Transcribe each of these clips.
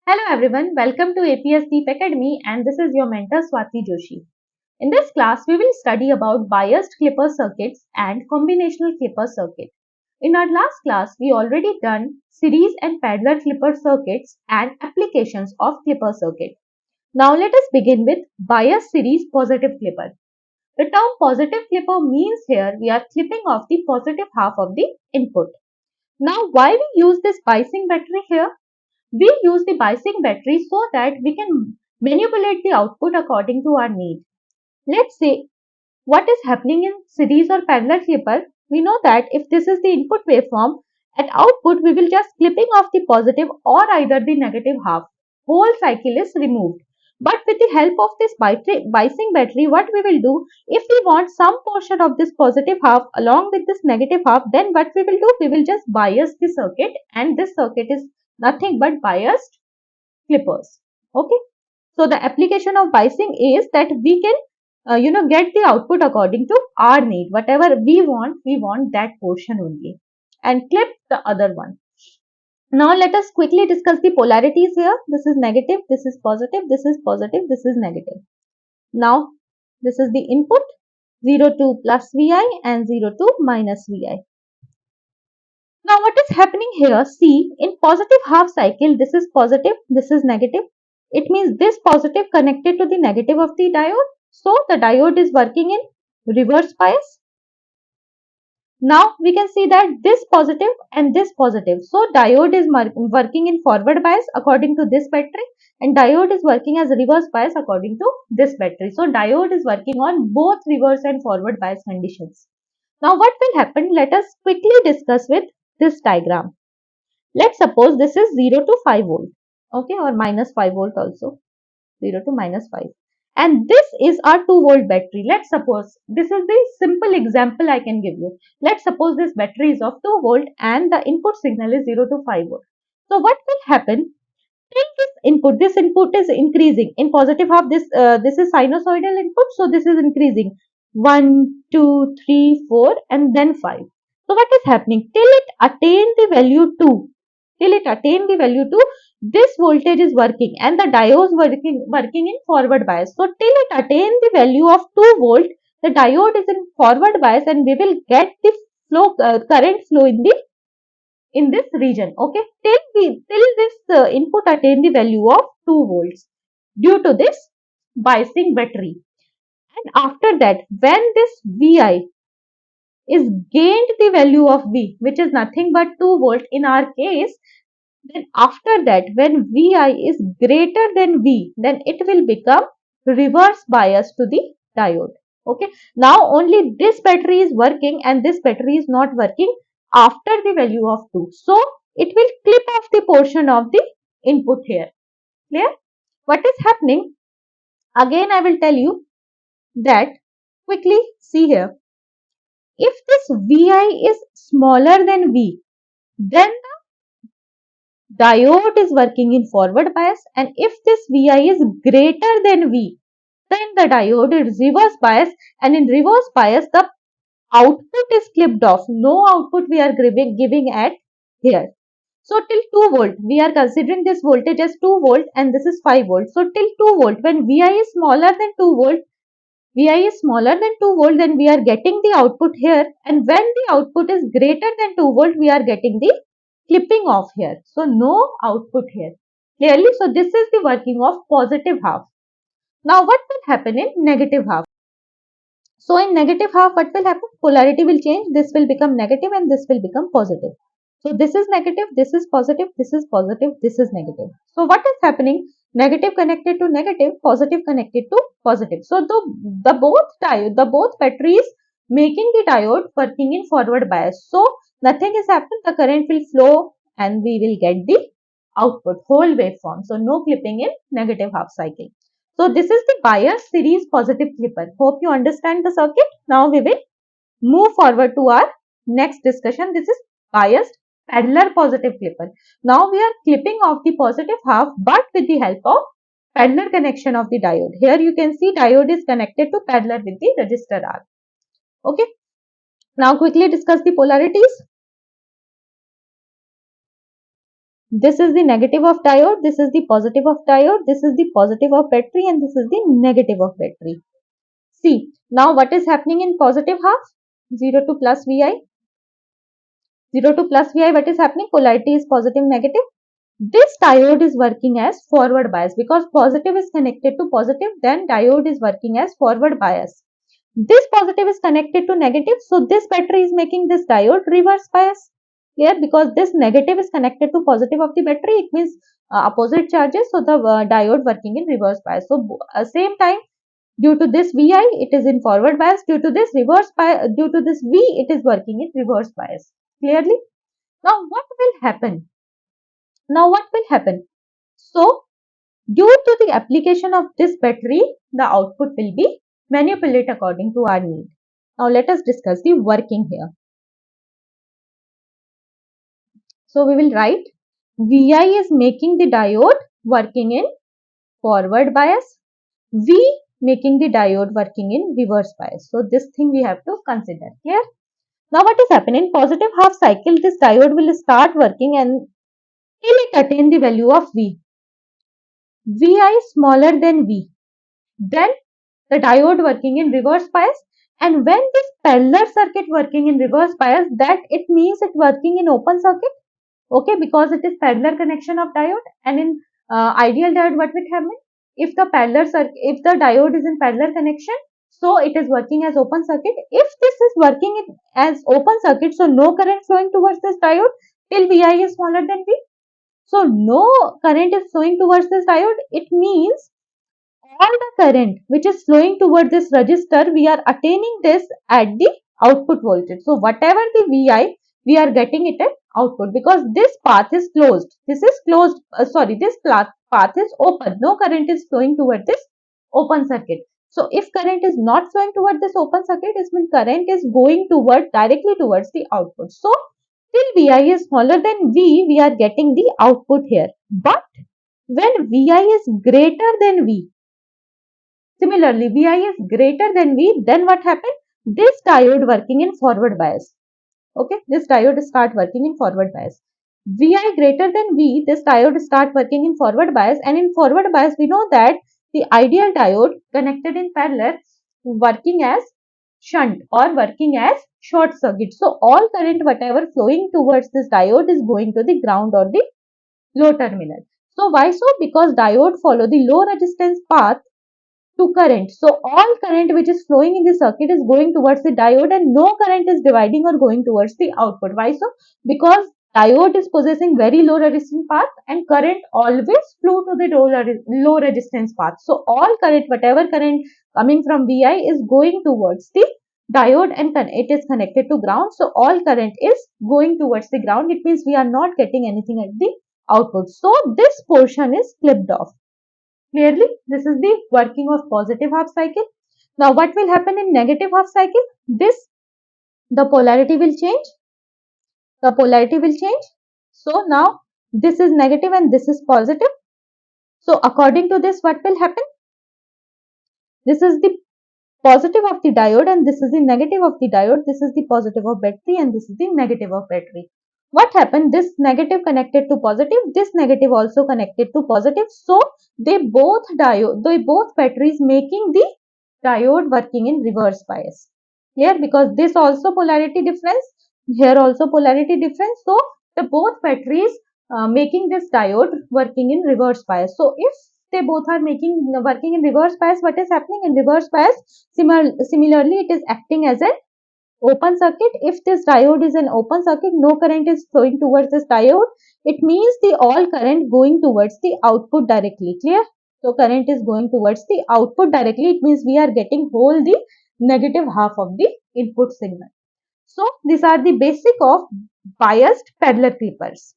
Hello everyone, welcome to APS Deep Academy and this is your mentor Swati Joshi. In this class, we will study about biased clipper circuits and combinational clipper circuit. In our last class, we already done series and parallel clipper circuits and applications of clipper circuit. Now let us begin with biased series positive clipper. The term positive clipper means here we are clipping off the positive half of the input. Now why we use this biasing battery here? We use the biasing battery so that we can manipulate the output according to our need. Let's say what is happening in series or parallel clipper. We know that if this is the input waveform, at output we will just clipping off the positive or either the negative half. Whole cycle is removed. But with the help of this biasing battery, what we will do, if we want some portion of this positive half along with this negative half, then what we will do, we will just bias the circuit and this circuit is nothing but biased clippers. Okay. So the application of biasing is that we can get the output according to our need. Whatever we want that portion only and clip the other one. Now let us quickly discuss the polarities here. This is negative, this is positive, this is positive, this is negative. Now this is the input 0 to plus Vi and 0 to minus Vi. Now what is happening here? See, in positive half cycle, this is positive, this is negative. It means this positive connected to the negative of the diode. So the diode is working in reverse bias. Now we can see that this positive and this positive. So diode is working in forward bias according to this battery and diode is working as reverse bias according to this battery. So diode is working on both reverse and forward bias conditions. Now what will happen? Let us quickly discuss with this diagram. Let's suppose this is 0 to 5 volt, okay, or minus 5 volt also, 0 to minus 5. And this is our 2 volt battery. Let's suppose, this is the simple example I can give you. Let's suppose this battery is of 2 volt and the input signal is 0 to 5 volt. So what will happen? Till this input is increasing. In positive half, this is sinusoidal input, so this is increasing. 1, 2, 3, 4 and then 5. So what is happening? Till it attain the value 2, till it attain the value 2, this voltage is working and the diode is working in forward bias. So till it attain the value of 2 volt, the diode is in forward bias and we will get the current flow in this region. Okay, till this input attain the value of 2 volts due to this biasing battery. And after that, when this Vi is gained the value of V, which is nothing but 2 volt in our case, then after that, when Vi is greater than V, then it will become reverse bias to the diode. Okay. Now only this battery is working and this battery is not working after the value of 2. So it will clip off the portion of the input here. Clear? What is happening? Again, I will tell you that quickly see here. If this Vi is smaller than V, then diode is working in forward bias, and if this Vi is greater than V, then the diode is reverse bias, and in reverse bias the output is clipped off. No output we are giving at here. So till 2 volt, we are considering this voltage as 2 volt and this is 5 volt. So till 2 volt, when Vi is smaller than 2 volt, Vi is smaller than 2 volt, then we are getting the output here, and when the output is greater than 2 volt, we are getting the clipping off here. So no output here. Clearly, so this is the working of positive half. Now what will happen in negative half? So in negative half, what will happen? Polarity will change. This will become negative and this will become positive. So this is negative, this is positive, this is positive, this is negative. So what is happening? Negative connected to negative, positive connected to positive. So the both batteries making the diode working in forward bias. So nothing is happening. The current will flow and we will get the output whole waveform. So no clipping in negative half cycle. So this is the bias series positive clipper. Hope you understand the circuit. Now we will move forward to our next discussion. This is biased parallel positive clipper. Now we are clipping off the positive half but with the help of parallel connection of the diode. Here you can see diode is connected to parallel with the resistor R. Okay. Now quickly discuss the polarities. This is the negative of diode, this is the positive of diode, this is the positive of battery, and this is the negative of battery. See, now what is happening in positive half? 0 to plus Vi. 0 to plus Vi, what is happening? Polarity is positive, negative. This diode is working as forward bias because positive is connected to positive, then diode is working as forward bias. This positive is connected to negative, so this battery is making this diode reverse bias. Clear? Because this negative is connected to positive of the battery, it means opposite charges, so the diode working in reverse bias. So same time, due to this Vi, it is in forward bias. Due to this reverse bias, due to this V, it is working in reverse bias. Clearly? Now what will happen? Now what will happen? So due to the application of this battery, the output will be manipulated according to our need. Now let us discuss the working here. So we will write Vi is making the diode working in forward bias, V making the diode working in reverse bias. So this thing we have to consider here. Now what is happening in positive half cycle, this diode will start working and till it attain the value of V. Vi smaller than V. Then the diode working in reverse bias, and when this parallel circuit working in reverse bias, that it means it working in open circuit. Okay, because it is parallel connection of diode, and in ideal diode what will happen? If the parallel circuit, if the diode is in parallel connection, so it is working as open circuit. If this is working as open circuit, so no current flowing towards this diode till Vi is smaller than V. So no current is flowing towards this diode. It means all the current which is flowing toward this resistor, we are attaining this at the output voltage. So whatever the Vi, we are getting it at output because this path is closed. This is closed, this path is open. No current is flowing toward this open circuit. So if current is not flowing toward this open circuit, it means current is going toward directly towards the output. So till Vi is smaller than V, we are getting the output here. But when Vi is greater than V, similarly, Vi is greater than V, then what happened? This diode working in forward bias. Okay, this diode start working in forward bias. Vi greater than V, this diode start working in forward bias, and in forward bias we know that the ideal diode connected in parallel working as shunt or working as short circuit. So all current whatever flowing towards this diode is going to the ground or the low terminal. So why so? Because diode follow the low resistance path to current. So all current which is flowing in the circuit is going towards the diode and no current is dividing or going towards the output. Why so? Because diode is possessing very low resistance path and current always flow to the low resistance path. So all current, whatever current coming from Vi is going towards the diode and it is connected to ground. So all current is going towards the ground. It means we are not getting anything at the output. So this portion is clipped off. Clearly, this is the working of positive half cycle. Now, what will happen in negative half cycle? The polarity will change. The polarity will change. So, now this is negative and this is positive. So, according to this, what will happen? This is the positive of the diode and this is the negative of the diode. This is the positive of battery and this is the negative of battery. What happened? This negative connected to positive, this negative also connected to positive. So they both batteries making the diode working in reverse bias. Here because this also polarity difference, here also polarity difference. So the both batteries making this diode working in reverse bias. So if they both are making working in reverse bias, what is happening in reverse bias? Similarly, it is acting as an open circuit. If this diode is an open circuit, no current is flowing towards this diode. It means the all current going towards the output directly. Clear? So current is going towards the output directly. It means we are getting whole the negative half of the input signal. So these are the basic of biased parallel clippers.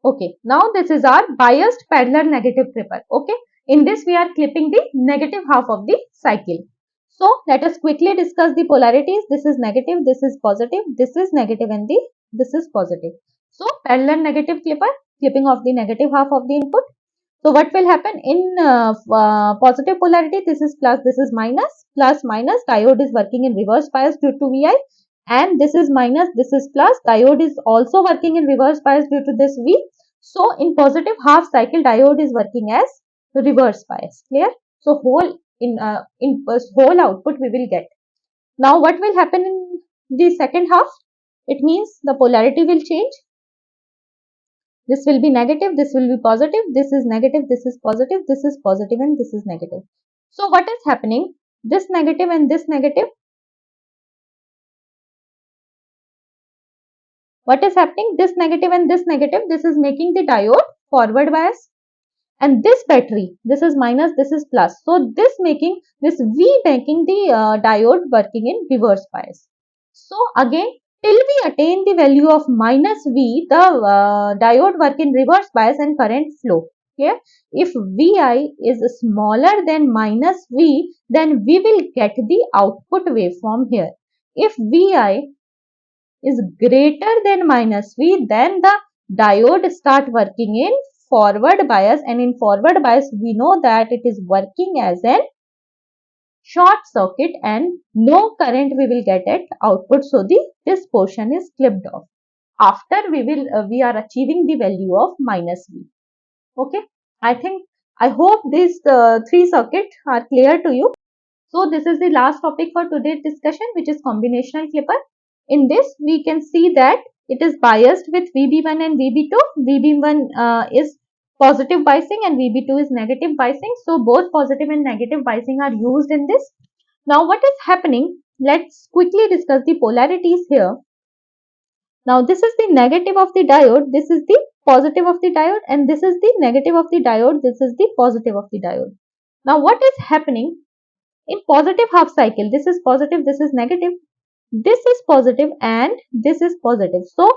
Okay, now this is our biased parallel negative clipper. Okay, in this we are clipping the negative half of the cycle. So let us quickly discuss the polarities. This is negative, this is positive, this is negative and this is positive. So parallel negative clipper, clipping of the negative half of the input. So what will happen in positive polarity? This is plus, this is minus, plus minus. Diode is working in reverse bias due to Vi, and this is minus, this is plus. Diode is also working in reverse bias due to this V. So in positive half cycle, diode is working as reverse bias. Clear? So whole output we will get. Now what will happen in the second half? It means the polarity will change. This will be negative, this will be positive, this is negative, this is positive, this is positive, and this is negative. So what is happening? This negative and this negative. What is happening? This negative and this negative. This is making the diode forward bias. And this battery, this is minus, this is plus. So this V making the diode working in reverse bias. So again, till we attain the value of minus V, the diode work in reverse bias and current flow. Okay? If Vi is smaller than minus V, then we will get the output waveform here. If Vi is greater than minus V, then the diode start working in forward bias, and in forward bias we know that it is working as an short circuit and no current we will get at output. So this portion is clipped off after we are achieving the value of minus V. Okay, I hope these three circuits are clear to you. So this is the last topic for today's discussion, which is combinational clipper. In this, we can see that it is biased with VB1 and VB2. VB1 is positive biasing and VB2 is negative biasing. So both positive and negative biasing are used in this. Now what is happening? Let's quickly discuss the polarities here. Now this is the negative of the diode, this is the positive of the diode, and this is the negative of the diode, this is the positive of the diode. Now what is happening? In positive half cycle, this is positive, this is negative, this is positive, and this is positive. So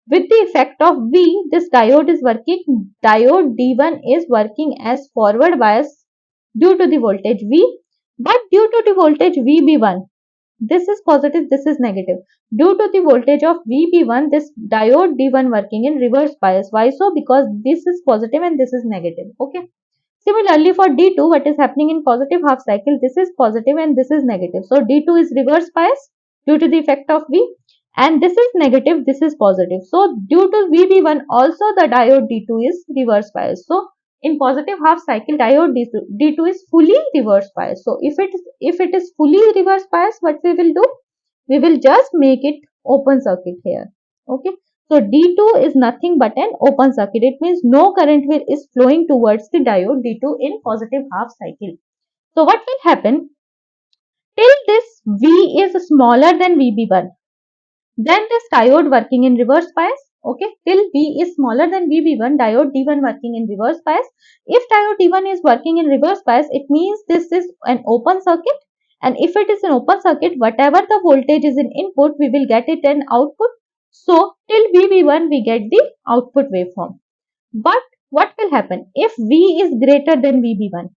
with the effect of V, this diode is working, diode D1 is working as forward bias due to the voltage V, but due to the voltage VB1, this is positive, this is negative. Due to the voltage of VB1, this diode D1 working in reverse bias. Why so? Because this is positive and this is negative. Okay. Similarly, for D2, what is happening in positive half cycle? This is positive and this is negative. So D2 is reverse bias due to the effect of V, and this is negative, this is positive. So due to VB1, also the diode D2 is reverse bias. So in positive half cycle, diode D2 is fully reverse bias. So if it is fully reverse bias, what we will do? We will just make it open circuit here. Okay. So D2 is nothing but an open circuit. It means no current is flowing towards the diode D2 in positive half cycle. So what will happen? Till this V is smaller than VB1, then this diode working in reverse bias. Okay, till V is smaller than VB1, diode D1 working in reverse bias. If diode D1 is working in reverse bias, it means this is an open circuit. And if it is an open circuit, whatever the voltage is in input, we will get it in output. So till VB1, we get the output waveform. But what will happen if V is greater than VB1?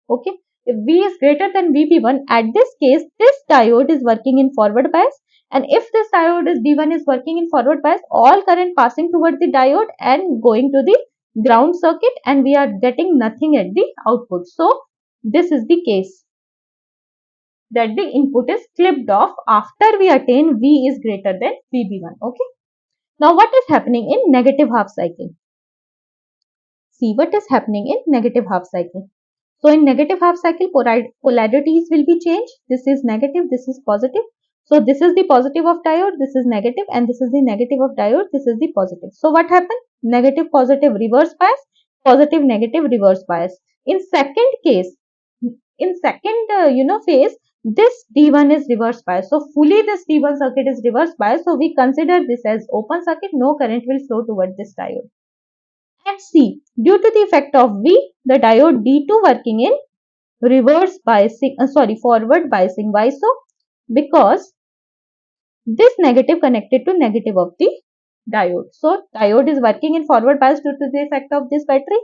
Okay, if V is greater than VB1, at this case, this diode is working in forward bias. And if this diode is D1 is working in forward bias, all current passing toward the diode and going to the ground circuit, and we are getting nothing at the output. So this is the case that the input is clipped off after we attain V is greater than VB1. Okay. Now what is happening in negative half cycle? See what is happening in negative half cycle. So in negative half cycle, polarities will be changed. This is negative, this is positive. So this is the positive of diode, this is negative, and this is the negative of diode, this is the positive. So what happened? Negative, positive, reverse bias, positive, negative, reverse bias. In second case, in second phase, this D1 is reverse bias. So fully this D1 circuit is reverse bias. So we consider this as open circuit. No current will flow towards this diode. And C, due to the effect of V, the diode D2 working in reverse biasing, forward biasing. Why so? Because this negative connected to negative of the diode. So diode is working in forward bias due to the effect of this battery,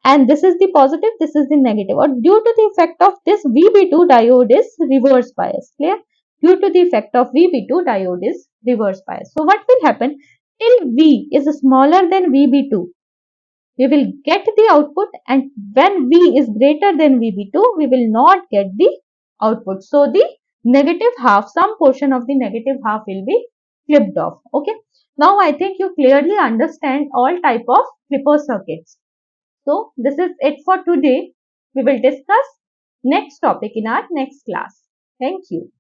and this is the positive, this is the negative. Or due to the effect of this VB2, diode is reverse bias. Clear? Due to the effect of VB2, diode is reverse bias. So what will happen? Till V is smaller than VB2, we will get the output, and when V is greater than VB2, we will not get the output. So the negative half, some portion of the negative half will be flipped off. Okay. Now I think you clearly understand all type of clipper circuits. So this is it for today. We will discuss next topic in our next class. Thank you.